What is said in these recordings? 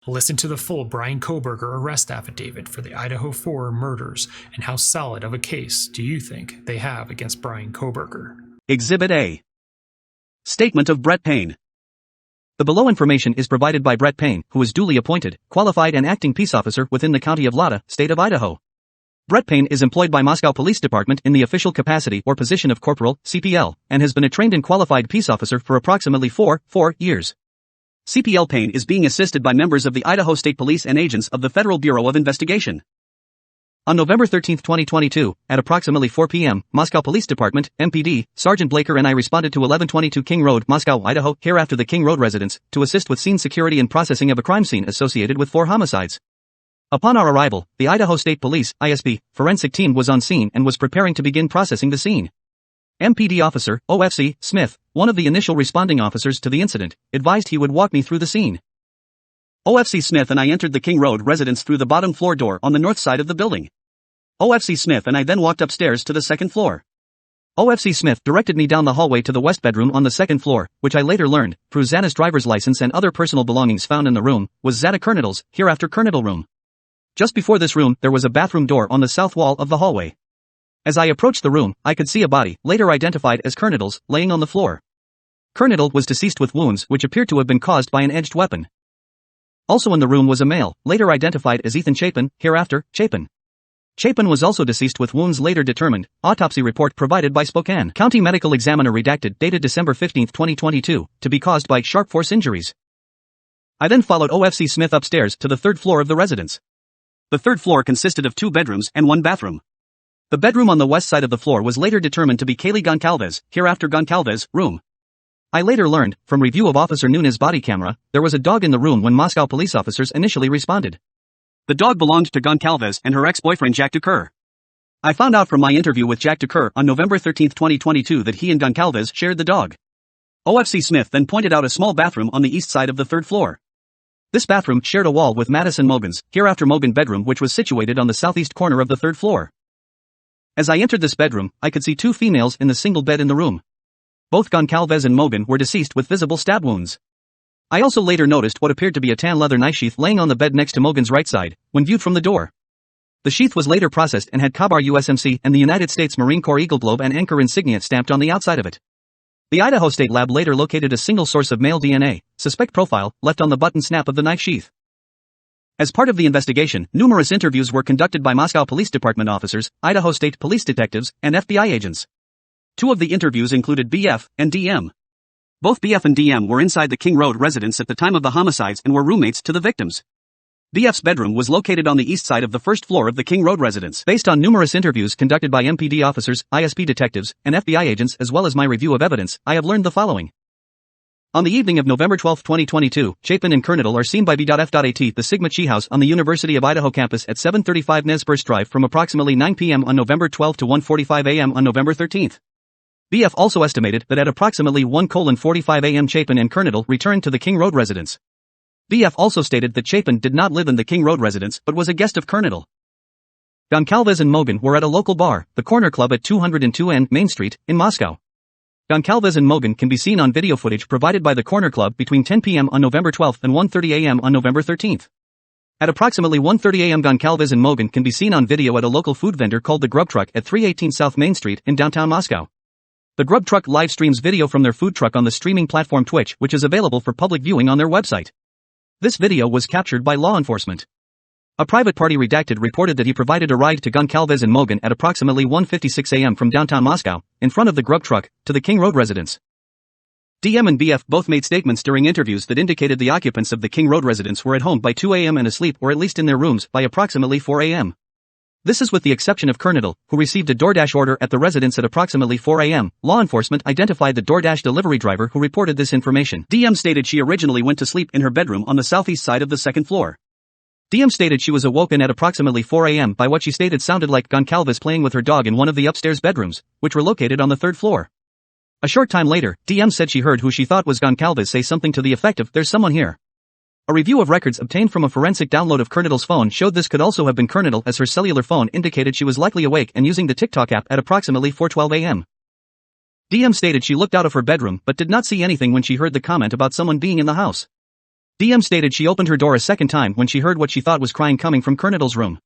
Listen to the full Bryan Kohberger arrest affidavit for the Idaho 4 murders and how solid of a case do you think they have against Bryan Kohberger. Exhibit A. Statement of Brett Payne. The below information is provided by Brett Payne, who is duly appointed, qualified and acting peace officer within the county of Lada, state of Idaho. Brett Payne is employed by Moscow Police Department in the official capacity or position of corporal, CPL, and has been a trained and qualified peace officer for approximately 4 years. CPL Payne is being assisted by members of the Idaho State Police and agents of the Federal Bureau of Investigation. On November 13, 2022, at approximately 4 p.m., Moscow Police Department, MPD, Sergeant Blaker and I responded to 1122 King Road, Moscow, Idaho, hereafter the King Road residence, to assist with scene security and processing of a crime scene associated with 4 homicides. Upon our arrival, the Idaho State Police, ISP, forensic team was on scene and was preparing to begin processing the scene. MPD Officer, OFC, Smith, one of the initial responding officers to the incident, advised he would walk me through the scene. OFC Smith and I entered the King Road residence through the bottom floor door on the north side of the building. OFC Smith and I then walked upstairs to the second floor. OFC Smith directed me down the hallway to the west bedroom on the second floor, which I later learned, through Zada's driver's license and other personal belongings found in the room, was Zada Kernitel's, hereafter Kernitel room. Just before this room, there was a bathroom door on the south wall of the hallway. As I approached the room, I could see a body, later identified as Kernitel's, laying on the floor. Kernitel was deceased with wounds which appeared to have been caused by an edged weapon. Also in the room was a male, later identified as Ethan Chapin, hereafter, Chapin. Chapin was also deceased with wounds later determined, autopsy report provided by Spokane County Medical Examiner redacted dated December 15, 2022, to be caused by sharp force injuries. I then followed OFC Smith upstairs to the third floor of the residence. The third floor consisted of 2 bedrooms and 1 bathroom. The bedroom on the west side of the floor was later determined to be Kaylee Goncalves, hereafter Goncalves, room. I later learned, from review of Officer Nunes' body camera, there was a dog in the room when Moscow police officers initially responded. The dog belonged to Goncalves and her ex-boyfriend Jack Ducour. I found out from my interview with Jack Ducour on November 13, 2022 that he and Goncalves shared the dog. OFC Smith then pointed out a small bathroom on the east side of the third floor. This bathroom shared a wall with Madison Mogan's, hereafter Mogan bedroom, which was situated on the southeast corner of the third floor. As I entered this bedroom, I could see 2 females in the single bed in the room. Both Goncalves and Mogan were deceased with visible stab wounds. I also later noticed what appeared to be a tan leather knife sheath laying on the bed next to Mogan's right side, when viewed from the door. The sheath was later processed and had Kabar USMC and the United States Marine Corps Eagle Globe and Anchor insignia stamped on the outside of it. The Idaho State Lab later located a single source of male DNA, suspect profile, left on the button snap of the knife sheath. As part of the investigation, numerous interviews were conducted by Moscow Police Department officers, Idaho State Police detectives, and FBI agents. 2 of the interviews included BF and DM. Both BF and DM were inside the King Road residence at the time of the homicides and were roommates to the victims. BF's bedroom was located on the east side of the first floor of the King Road residence. Based on numerous interviews conducted by MPD officers, ISP detectives, and FBI agents as well as my review of evidence, I have learned the following. On the evening of November 12, 2022, Chapin and Kernitel are seen by B.F.at the Sigma Chi House on the University of Idaho campus at 735 Nesburst Drive from approximately 9 p.m. on November 12 to 1:45 a.m. on November 13. BF also estimated that at approximately 1:45 a.m. Chapin and Kernitel returned to the King Road residence. BF also stated that Chapin did not live in the King Road residence but was a guest of Kernitel. Goncalves and Mogan were at a local bar, the Corner Club at 202N Main Street, in Moscow. Goncalves and Mogan can be seen on video footage provided by the Corner Club between 10 p.m. on November 12 and 1:30 a.m. on November 13. At approximately 1:30 a.m. Goncalves and Mogan can be seen on video at a local food vendor called the Grub Truck at 318 South Main Street in downtown Moscow. The Grub Truck live streams video from their food truck on the streaming platform Twitch, which is available for public viewing on their website. This video was captured by law enforcement. A private party redacted reported that he provided a ride to Goncalves and Mogan at approximately 1:56 a.m. from downtown Moscow, in front of the Grub Truck, to the King Road residence. DM and BF both made statements during interviews that indicated the occupants of the King Road residence were at home by 2 a.m. and asleep or at least in their rooms by approximately 4 a.m. This is with the exception of Kernitel, who received a DoorDash order at the residence at approximately 4 a.m. Law enforcement identified the DoorDash delivery driver who reported this information. DM stated she originally went to sleep in her bedroom on the southeast side of the second floor. DM stated she was awoken at approximately 4 a.m. by what she stated sounded like Goncalves playing with her dog in one of the upstairs bedrooms, which were located on the third floor. A short time later, DM said she heard who she thought was Goncalves say something to the effect of, "There's someone here." A review of records obtained from a forensic download of Kernitel's phone showed this could also have been Kernitel, as her cellular phone indicated she was likely awake and using the TikTok app at approximately 4:12 a.m. DM stated she looked out of her bedroom but did not see anything when she heard the comment about someone being in the house. DM stated she opened her door a second time when she heard what she thought was crying coming from Colonel's room.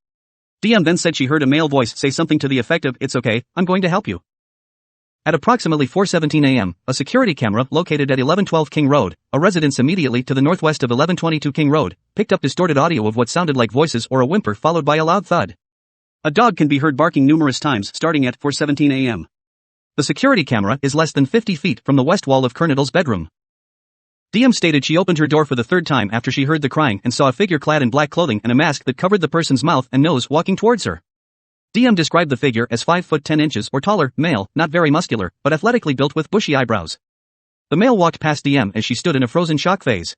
DM then said she heard a male voice say something to the effect of, "It's okay, I'm going to help you." At approximately 4:17 a.m., a security camera located at 1112 King Road, a residence immediately to the northwest of 1122 King Road, picked up distorted audio of what sounded like voices or a whimper followed by a loud thud. A dog can be heard barking numerous times starting at 4:17 a.m. The security camera is less than 50 feet from the west wall of Colonel's bedroom. DM stated she opened her door for the third time after she heard the crying and saw a figure clad in black clothing and a mask that covered the person's mouth and nose walking towards her. DM described the figure as 5 foot 10 inches or taller, male, not very muscular, but athletically built with bushy eyebrows. The male walked past DM as she stood in a frozen shock phase.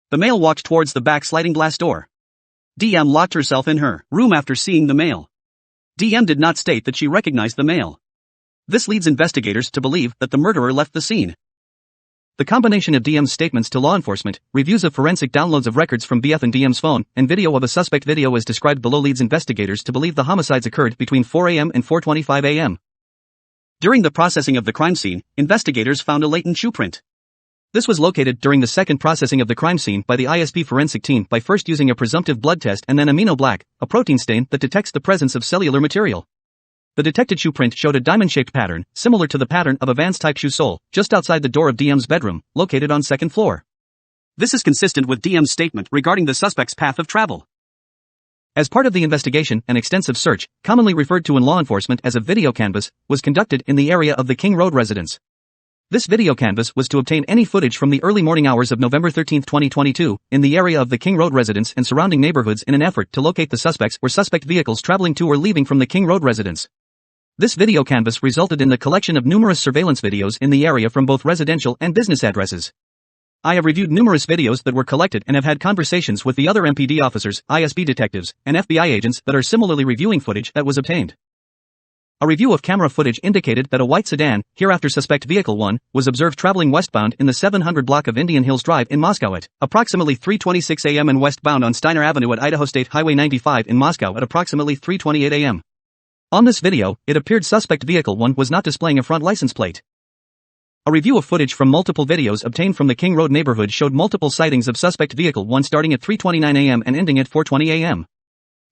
The male walked towards the back sliding glass door. DM locked herself in her room after seeing the male. DM did not state that she recognized the male. This leads investigators to believe that the murderer left the scene. The combination of DM's statements to law enforcement, reviews of forensic downloads of records from BF and DM's phone, and video of a suspect video as described below leads investigators to believe the homicides occurred between 4 a.m. and 4:25 a.m. During the processing of the crime scene, investigators found a latent shoe print. This was located during the second processing of the crime scene by the ISP forensic team by first using a presumptive blood test and then aminoblack, a protein stain that detects the presence of cellular material. The detected shoe print showed a diamond-shaped pattern, similar to the pattern of a Vans-type shoe sole, just outside the door of DM's bedroom, located on second floor. This is consistent with DM's statement regarding the suspect's path of travel. As part of the investigation, an extensive search, commonly referred to in law enforcement as a video canvass, was conducted in the area of the King Road residence. This video canvass was to obtain any footage from the early morning hours of November 13, 2022, in the area of the King Road residence and surrounding neighborhoods in an effort to locate the suspects or suspect vehicles traveling to or leaving from the King Road residence. This video canvass resulted in the collection of numerous surveillance videos in the area from both residential and business addresses. I have reviewed numerous videos that were collected and have had conversations with the other MPD officers, ISP detectives, and FBI agents that are similarly reviewing footage that was obtained. A review of camera footage indicated that a white sedan, hereafter suspect vehicle 1, was observed traveling westbound in the 700 block of Indian Hills Drive in Moscow at approximately 3:26 a.m. and westbound on Steiner Avenue at Idaho State Highway 95 in Moscow at approximately 3:28 a.m. On this video, it appeared suspect vehicle 1 was not displaying a front license plate. A review of footage from multiple videos obtained from the King Road neighborhood showed multiple sightings of suspect vehicle 1 starting at 3:29 a.m. and ending at 4:20 a.m.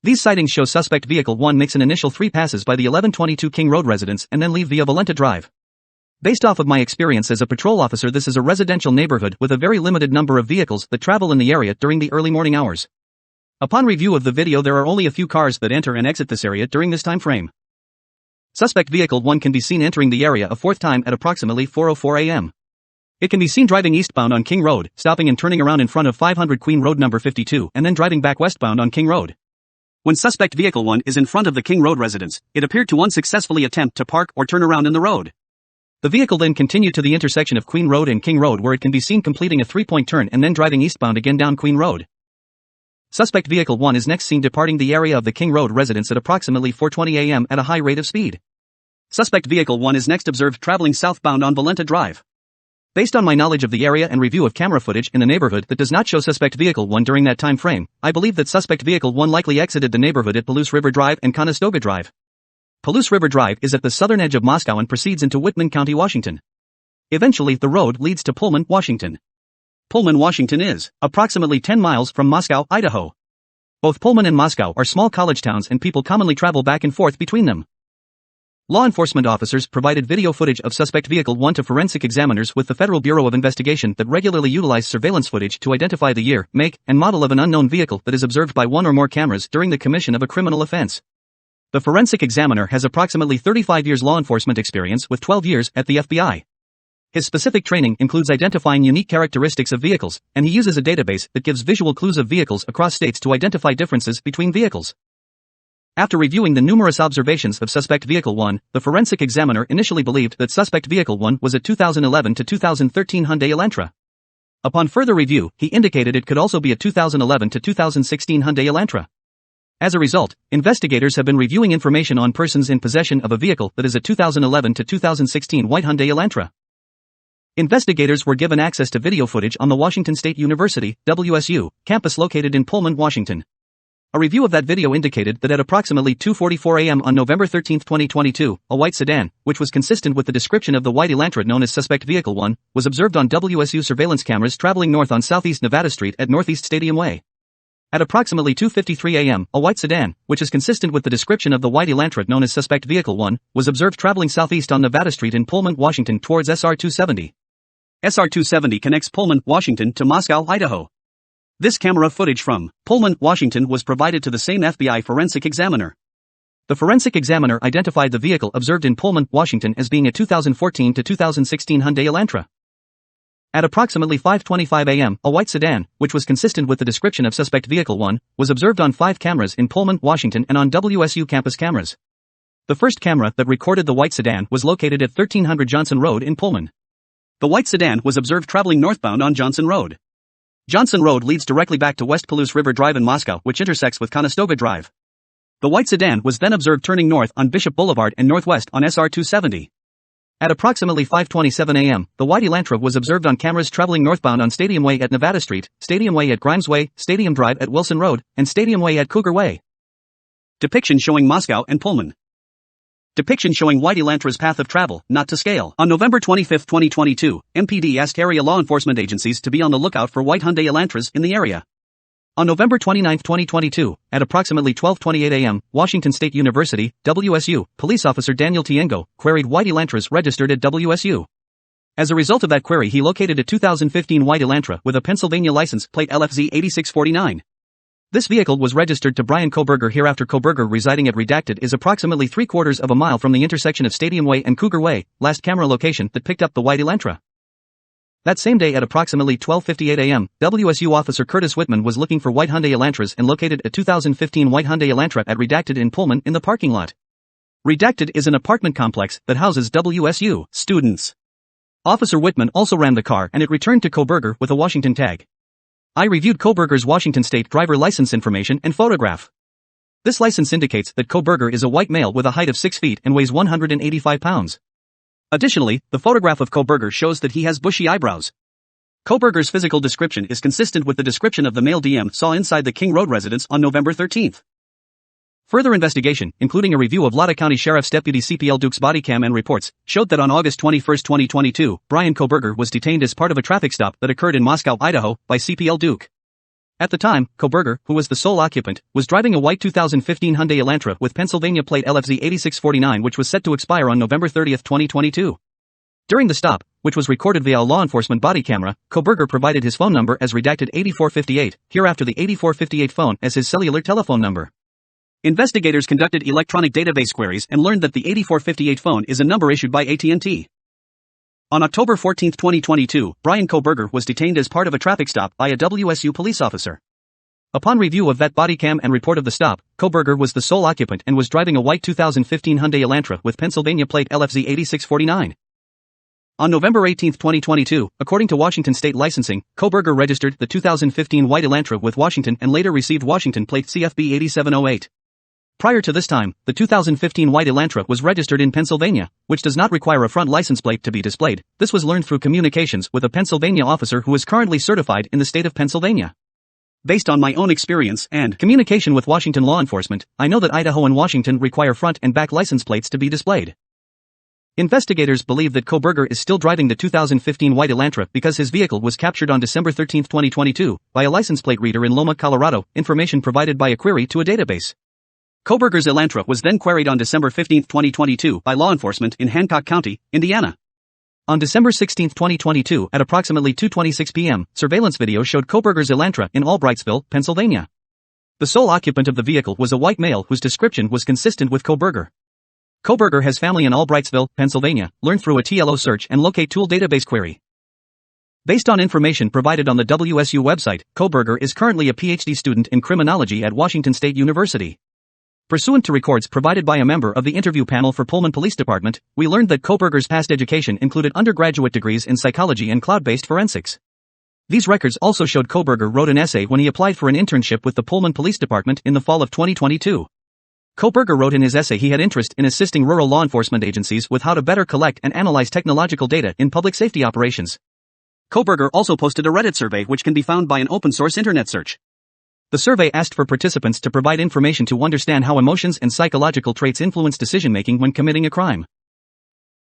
These sightings show suspect vehicle 1 makes an initial 3 passes by the 1122 King Road residence and then leave via Valenta Drive. Based off of my experience as a patrol officer, this is a residential neighborhood with a very limited number of vehicles that travel in the area during the early morning hours. Upon review of the video, there are only a few cars that enter and exit this area during this time frame. Suspect vehicle 1 can be seen entering the area a fourth time at approximately 4:04 a.m. It can be seen driving eastbound on King Road, stopping and turning around in front of 500 Queen Road number 52 and then driving back westbound on King Road. When suspect vehicle 1 is in front of the King Road residence, it appeared to unsuccessfully attempt to park or turn around in the road. The vehicle then continued to the intersection of Queen Road and King Road, where it can be seen completing a 3-point turn and then driving eastbound again down Queen Road. Suspect vehicle 1 is next seen departing the area of the King Road residence at approximately 4:20 a.m. at a high rate of speed. Suspect vehicle 1 is next observed traveling southbound on Valenta Drive. Based on my knowledge of the area and review of camera footage in the neighborhood that does not show suspect vehicle 1 during that time frame, I believe that suspect vehicle 1 likely exited the neighborhood at Palouse River Drive and Conestoga Drive. Palouse River Drive is at the southern edge of Moscow and proceeds into Whitman County, Washington. Eventually, the road leads to Pullman, Washington. Pullman, Washington is approximately 10 miles from Moscow, Idaho. Both Pullman and Moscow are small college towns and people commonly travel back and forth between them. Law enforcement officers provided video footage of suspect vehicle 1 to forensic examiners with the Federal Bureau of Investigation that regularly utilize surveillance footage to identify the year, make, and model of an unknown vehicle that is observed by one or more cameras during the commission of a criminal offense. The forensic examiner has approximately 35 years law enforcement experience with 12 years at the FBI. His specific training includes identifying unique characteristics of vehicles, and he uses a database that gives visual clues of vehicles across states to identify differences between vehicles. After reviewing the numerous observations of suspect vehicle 1, the forensic examiner initially believed that suspect vehicle 1 was a 2011 to 2013 Hyundai Elantra. Upon further review, he indicated it could also be a 2011 to 2016 Hyundai Elantra. As a result, investigators have been reviewing information on persons in possession of a vehicle that is a 2011 to 2016 white Hyundai Elantra. Investigators were given access to video footage on the Washington State University, WSU, campus located in Pullman, Washington. A review of that video indicated that at approximately 2:44 a.m. on November 13, 2022, a white sedan, which was consistent with the description of the white Elantra known as Suspect Vehicle 1, was observed on WSU surveillance cameras traveling north on Southeast Nevada Street at Northeast Stadium Way. At approximately 2:53 a.m., a white sedan, which is consistent with the description of the white Elantra known as Suspect Vehicle 1, was observed traveling southeast on Nevada Street in Pullman, Washington towards SR 270. SR 270 connects Pullman, Washington to Moscow, Idaho. This camera footage from Pullman, Washington was provided to the same FBI forensic examiner. The forensic examiner identified the vehicle observed in Pullman, Washington as being a 2014 to 2016 Hyundai Elantra. At approximately 5:25 a.m., a white sedan, which was consistent with the description of Suspect Vehicle 1, was observed on 5 cameras in Pullman, Washington and on WSU campus cameras. The first camera that recorded the white sedan was located at 1300 Johnson Road in Pullman. The white sedan was observed traveling northbound on Johnson Road. Johnson Road leads directly back to West Palouse River Drive in Moscow, which intersects with Conestoga Drive. The white sedan was then observed turning north on Bishop Boulevard and northwest on SR 270. At approximately 5:27 a.m., the white Elantra was observed on cameras traveling northbound on Stadium Way at Nevada Street, Stadium Way at Grimes Way, Stadium Drive at Wilson Road, and Stadium Way at Cougar Way. Depiction showing Moscow and Pullman. Depiction showing white Elantra's path of travel, not to scale. On November 25, 2022, MPD asked area law enforcement agencies to be on the lookout for white Hyundai Elantras in the area. On November 29, 2022, at approximately 12:28 a.m., Washington State University, WSU, police officer Daniel Tiengo queried white Elantras registered at WSU. As a result of that query, he located a 2015 white Elantra with a Pennsylvania license plate LFZ 8649. This vehicle was registered to Bryan Kohberger. Hereafter, Kohberger, residing at Redacted, is approximately 3/4 of a mile from the intersection of Stadium Way and Cougar Way, last camera location that picked up the white Elantra. That same day at approximately 12:58 a.m., WSU officer Curtis Whitman was looking for white Hyundai Elantras and located a 2015 white Hyundai Elantra at Redacted in Pullman in the parking lot. Redacted is an apartment complex that houses WSU students. Officer Whitman also ran the car and it returned to Kohberger with a Washington tag. I reviewed Kohberger's Washington State driver license information and photograph. This license indicates that Kohberger is a white male with a height of 6 feet and weighs 185 pounds. Additionally, the photograph of Kohberger shows that he has bushy eyebrows. Kohberger's physical description is consistent with the description of the male DM saw inside the King Road residence on November 13. Further investigation, including a review of Latta County Sheriff's Deputy CPL Duke's body cam and reports, showed that on August 21, 2022, Bryan Kohberger was detained as part of a traffic stop that occurred in Moscow, Idaho, by CPL Duke. At the time, Kohberger, who was the sole occupant, was driving a white 2015 Hyundai Elantra with Pennsylvania plate LFZ 8649, which was set to expire on November 30, 2022. During the stop, which was recorded via a law enforcement body camera, Kohberger provided his phone number as Redacted 8458, hereafter the 8458 phone as his cellular telephone number. Investigators conducted electronic database queries and learned that the 8458 phone is a number issued by AT&T. On October 14, 2022, Bryan Kohberger was detained as part of a traffic stop by a WSU police officer. Upon review of that body cam and report of the stop, Kohberger was the sole occupant and was driving a white 2015 Hyundai Elantra with Pennsylvania plate LFZ 8649. On November 18, 2022, according to Washington State licensing, Kohberger registered the 2015 white Elantra with Washington and later received Washington plate CFB 8708. Prior to this time, the 2015 white Elantra was registered in Pennsylvania, which does not require a front license plate to be displayed. This was learned through communications with a Pennsylvania officer who is currently certified in the state of Pennsylvania. Based on my own experience and communication with Washington law enforcement, I know that Idaho and Washington require front and back license plates to be displayed. Investigators believe that Kohberger is still driving the 2015 white Elantra because his vehicle was captured on December 13, 2022, by a license plate reader in Loma, Colorado, information provided by a query to a database. Kohberger's Elantra was then queried on December 15, 2022 by law enforcement in Hancock County, Indiana. On December 16, 2022 at approximately 2:26 p.m., surveillance video showed Kohberger's Elantra in Albrightsville, Pennsylvania. The sole occupant of the vehicle was a white male whose description was consistent with Kohberger. Kohberger has family in Albrightsville, Pennsylvania, learned through a TLO search and locate tool database query. Based on information provided on the WSU website, Kohberger is currently a PhD student in criminology at Washington State University. Pursuant to records provided by a member of the interview panel for Pullman Police Department, we learned that Kohberger's past education included undergraduate degrees in psychology and cloud-based forensics. These records also showed Kohberger wrote an essay when he applied for an internship with the Pullman Police Department in the fall of 2022. Kohberger wrote in his essay he had interest in assisting rural law enforcement agencies with how to better collect and analyze technological data in public safety operations. Kohberger also posted a Reddit survey which can be found by an open-source internet search. The survey asked for participants to provide information to understand how emotions and psychological traits influence decision-making when committing a crime.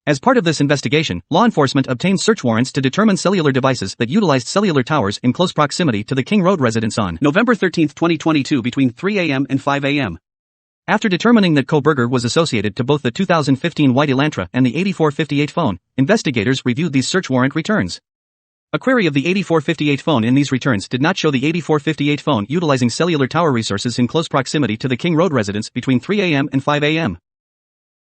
As part of this investigation, law enforcement obtained search warrants to determine cellular devices that utilized cellular towers in close proximity to the King Road residence on November 13, 2022 between 3 a.m. and 5 a.m. After determining that Kohberger was associated to both the 2015 white Elantra and the 8458 phone, investigators reviewed these search warrant returns. A query of the 8458 phone in these returns did not show the 8458 phone utilizing cellular tower resources in close proximity to the King Road residence between 3 a.m. and 5 a.m.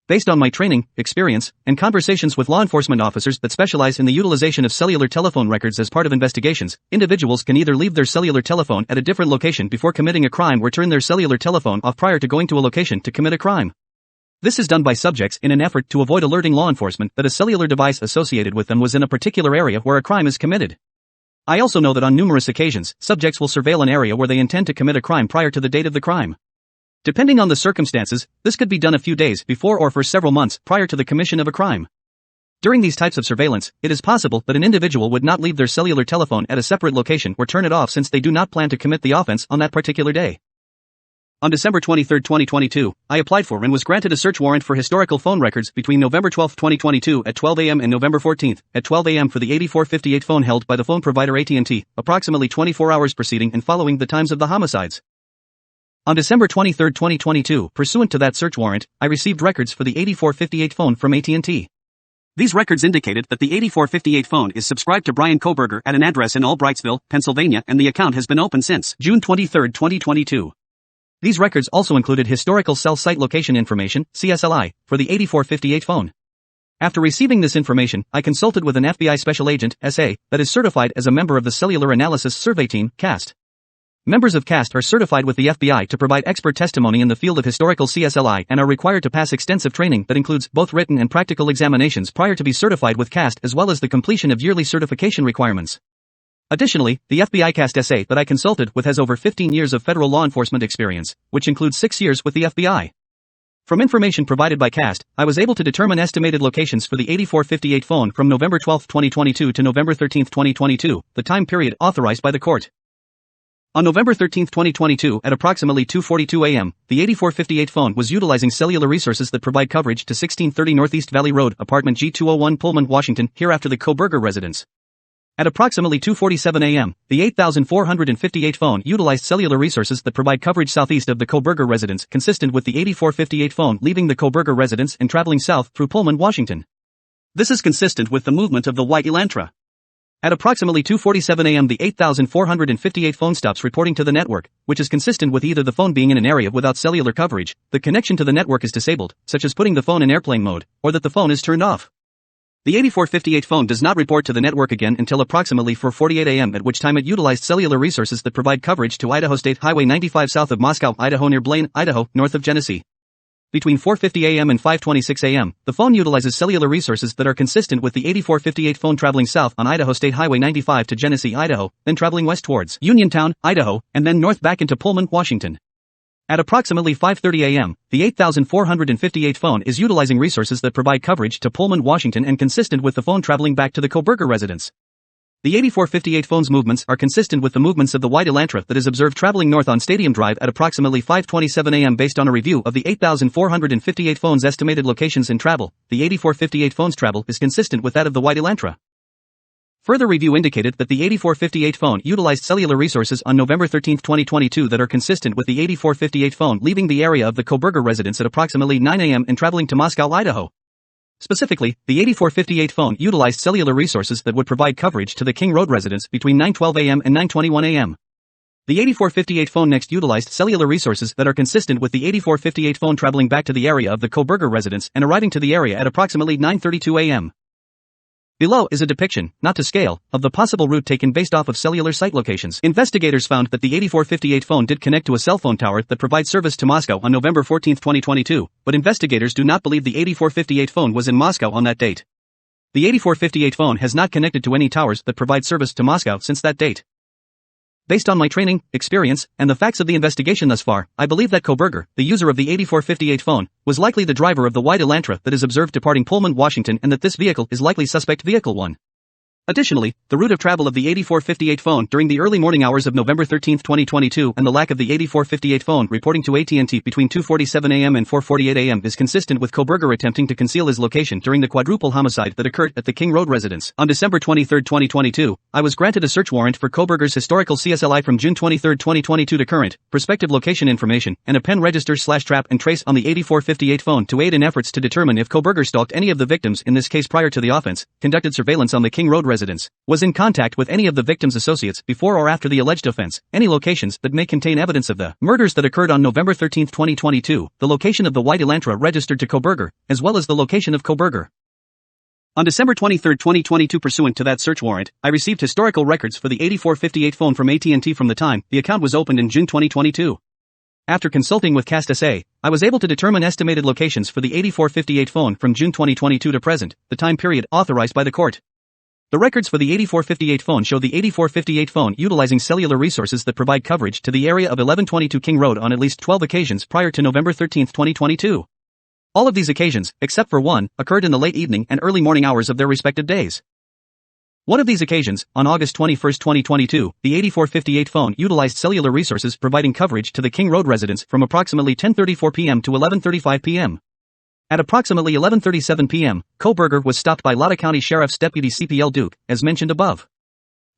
Based on my training, experience, and conversations with law enforcement officers that specialize in the utilization of cellular telephone records as part of investigations, individuals can either leave their cellular telephone at a different location before committing a crime or turn their cellular telephone off prior to going to a location to commit a crime. This is done by subjects in an effort to avoid alerting law enforcement that a cellular device associated with them was in a particular area where a crime is committed. I also know that on numerous occasions, subjects will surveil an area where they intend to commit a crime prior to the date of the crime. Depending on the circumstances, this could be done a few days before or for several months prior to the commission of a crime. During these types of surveillance, it is possible that an individual would not leave their cellular telephone at a separate location or turn it off since they do not plan to commit the offense on that particular day. On December 23, 2022, I applied for and was granted a search warrant for historical phone records between November 12, 2022 at 12 a.m. and November 14 at 12 a.m. for the 8458 phone held by the phone provider AT&T, approximately 24 hours preceding and following the times of the homicides. On December 23, 2022, pursuant to that search warrant, I received records for the 8458 phone from AT&T. These records indicated that the 8458 phone is subscribed to Bryan Kohberger at an address in Albrightsville, Pennsylvania, and the account has been open since June 23, 2022. These records also included historical cell site location information, CSLI, for the 8458 phone. After receiving this information, I consulted with an FBI special agent, SA, that is certified as a member of the Cellular Analysis Survey Team, CAST. Members of CAST are certified with the FBI to provide expert testimony in the field of historical CSLI and are required to pass extensive training that includes both written and practical examinations prior to be certified with CAST as well as the completion of yearly certification requirements. Additionally, the FBI CAST SA that I consulted with has over 15 years of federal law enforcement experience, which includes 6 years with the FBI. From information provided by CAST, I was able to determine estimated locations for the 8458 phone from November 12, 2022 to November 13, 2022, the time period authorized by the court. On November 13, 2022, at approximately 2:42 a.m., the 8458 phone was utilizing cellular resources that provide coverage to 1630 Northeast Valley Road, apartment G201, Pullman, Washington, hereafter the Kohberger residence. At approximately 2:47 a.m., the 8458 phone utilized cellular resources that provide coverage southeast of the Kohberger residence, consistent with the 8458 phone leaving the Kohberger residence and traveling south through Pullman, Washington. This is consistent with the movement of the white Elantra. At approximately 2:47 a.m. the 8458 phone stops reporting to the network, which is consistent with either the phone being in an area without cellular coverage, the connection to the network is disabled, such as putting the phone in airplane mode, or that the phone is turned off. The 8458 phone does not report to the network again until approximately 4:48 a.m. at which time it utilized cellular resources that provide coverage to Idaho State Highway 95 south of Moscow, Idaho near Blaine, Idaho, north of Genesee. Between 4:50 a.m. and 5:26 a.m., the phone utilizes cellular resources that are consistent with the 8458 phone traveling south on Idaho State Highway 95 to Genesee, Idaho, then traveling west towards Uniontown, Idaho, and then north back into Pullman, Washington. At approximately 5:30 a.m., the 8458 phone is utilizing resources that provide coverage to Pullman, Washington and consistent with the phone traveling back to the Kohberger residence. The 8458 phone's movements are consistent with the movements of the white Elantra that is observed traveling north on Stadium Drive at approximately 5:27 a.m. based on a review of the 8458 phone's estimated locations in travel. The 8458 phone's travel is consistent with that of the white Elantra. Further review indicated that the 8458 phone utilized cellular resources on November 13, 2022 that are consistent with the 8458 phone leaving the area of the Kohberger residence at approximately 9 a.m. and traveling to Moscow, Idaho. Specifically, the 8458 phone utilized cellular resources that would provide coverage to the King Road residence between 9:12 a.m. and 9:21 a.m. The 8458 phone next utilized cellular resources that are consistent with the 8458 phone traveling back to the area of the Kohberger residence and arriving to the area at approximately 9:32 a.m. Below is a depiction, not to scale, of the possible route taken based off of cellular site locations. Investigators found that the 8458 phone did connect to a cell phone tower that provides service to Moscow on November 14, 2022, but investigators do not believe the 8458 phone was in Moscow on that date. The 8458 phone has not connected to any towers that provide service to Moscow since that date. Based on my training, experience, and the facts of the investigation thus far, I believe that Kohberger, the user of the 8458 phone, was likely the driver of the white Elantra that is observed departing Pullman, Washington and that this vehicle is likely suspect vehicle 1. Additionally, the route of travel of the 8458 phone during the early morning hours of November 13, 2022 and the lack of the 8458 phone reporting to AT&T between 2:47 a.m. and 4:48 a.m. is consistent with Kohberger attempting to conceal his location during the quadruple homicide that occurred at the King Road residence. On December 23, 2022, I was granted a search warrant for Kohberger's historical CSLI from June 23, 2022 to current, prospective location information, and a pen register/trap and trace on the 8458 phone to aid in efforts to determine if Kohberger stalked any of the victims in this case prior to the offense, conducted surveillance on the King Road residence, was in contact with any of the victim's associates before or after the alleged offense, any locations that may contain evidence of the murders that occurred on November 13, 2022, the location of the white Elantra registered to Kohberger, as well as the location of Kohberger. On December 23, 2022 pursuant to that search warrant, I received historical records for the 8458 phone from AT&T from the time the account was opened in June 2022. After consulting with Cast SA, I was able to determine estimated locations for the 8458 phone from June 2022 to present, the time period authorized by the court. The records for the 8458 phone show the 8458 phone utilizing cellular resources that provide coverage to the area of 1122 King Road on at least 12 occasions prior to November 13, 2022. All of these occasions, except for one, occurred in the late evening and early morning hours of their respective days. One of these occasions, on August 21, 2022, the 8458 phone utilized cellular resources providing coverage to the King Road residence from approximately 10:34 p.m. to 11:35 p.m. At approximately 11:37 p.m., Kohberger was stopped by Lada County Sheriff's Deputy CPL Duke, as mentioned above.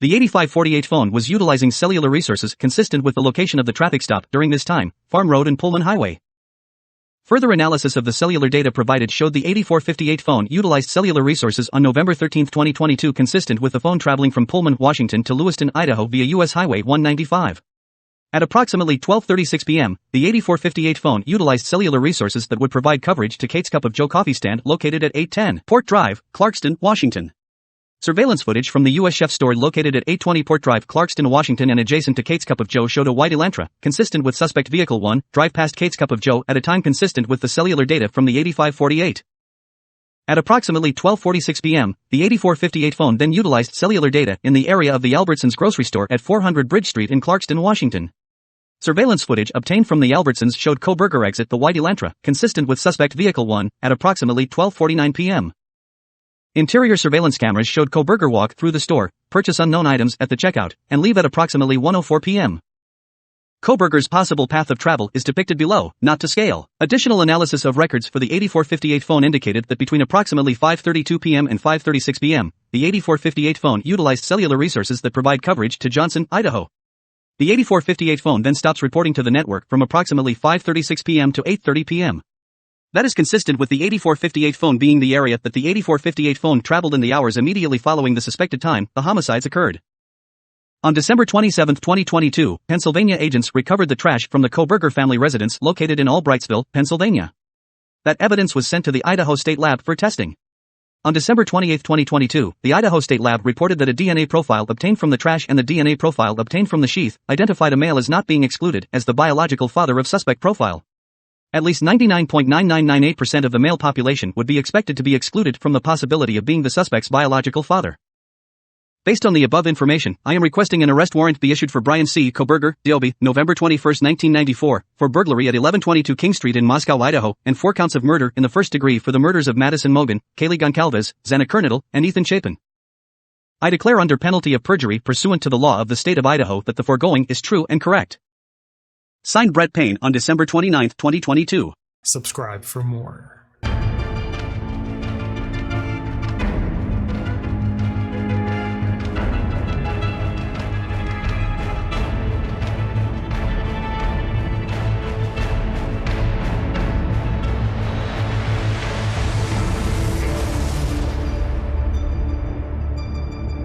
The 8548 phone was utilizing cellular resources consistent with the location of the traffic stop during this time, Farm Road and Pullman Highway. Further analysis of the cellular data provided showed the 8458 phone utilized cellular resources on November 13, 2022 consistent with the phone traveling from Pullman, Washington to Lewiston, Idaho via U.S. Highway 195. At approximately 12:36 p.m., the 8458 phone utilized cellular resources that would provide coverage to Kate's Cup of Joe coffee stand located at 810 Port Drive, Clarkston, Washington. Surveillance footage from the U.S. Chef store located at 820 Port Drive, Clarkston, Washington and adjacent to Kate's Cup of Joe showed a white Elantra, consistent with suspect vehicle 1, drive past Kate's Cup of Joe at a time consistent with the cellular data from the 8548. At approximately 12:46 p.m., the 8458 phone then utilized cellular data in the area of the Albertsons grocery store at 400 Bridge Street in Clarkston, Washington. Surveillance footage obtained from the Albertsons showed Kohberger exit the white Elantra, consistent with suspect vehicle 1, at approximately 12:49 p.m. Interior surveillance cameras showed Kohberger walk through the store, purchase unknown items at the checkout, and leave at approximately 1:04 p.m. Kohberger's possible path of travel is depicted below, not to scale. Additional analysis of records for the 8458 phone indicated that between approximately 5:32 p.m. and 5:36 p.m., the 8458 phone utilized cellular resources that provide coverage to Johnson, Idaho. The 8458 phone then stops reporting to the network from approximately 5:36 p.m. to 8:30 p.m. That is consistent with the 8458 phone being the area that the 8458 phone traveled in the hours immediately following the suspected time the homicides occurred. On December 27, 2022, Pennsylvania agents recovered the trash from the Kohberger family residence located in Albrightsville, Pennsylvania. That evidence was sent to the Idaho State Lab for testing. On December 28, 2022, the Idaho State Lab reported that a DNA profile obtained from the trash and the DNA profile obtained from the sheath identified a male as not being excluded as the biological father of suspect profile. At least 99.9998% of the male population would be expected to be excluded from the possibility of being the suspect's biological father. Based on the above information, I am requesting an arrest warrant be issued for Bryan C. Kohberger, DOB, November 21, 1994, for burglary at 1122 King Street in Moscow, Idaho, and 4 counts of murder in the first degree for the murders of Madison Mogan, Kaylee Goncalves, Xana Kernadel, and Ethan Chapin. I declare under penalty of perjury pursuant to the law of the state of Idaho that the foregoing is true and correct. Signed Brett Payne on December 29, 2022. Subscribe for more.